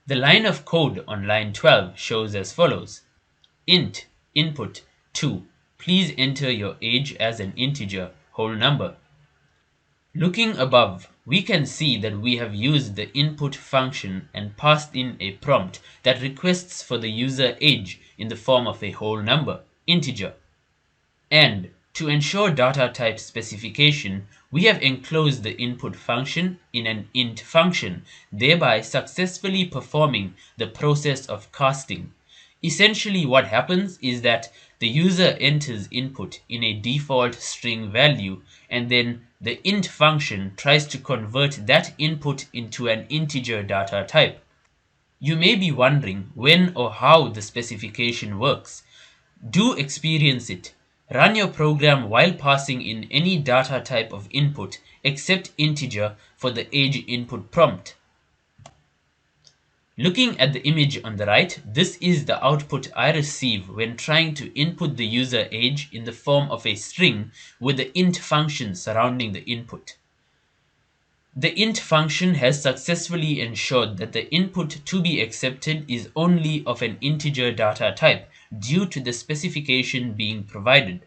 The line of code on line 12 shows as follows. Int input 2. Please enter your age as an integer, whole number. Looking above, we can see that we have used the input function and passed in a prompt that requests for the user age in the form of a whole number, integer. And to ensure data type specification, we have enclosed the input function in an int function, thereby successfully performing the process of casting. Essentially what happens is that the user enters input in a default string value, and then the int function tries to convert that input into an integer data type. You may be wondering when or how the specification works. Do experience it. Run your program while passing in any data type of input except integer for the age input prompt. Looking at the image on the right, this is the output I receive when trying to input the user age in the form of a string with the int function surrounding the input. The int function has successfully ensured that the input to be accepted is only of an integer data type due to the specification being provided.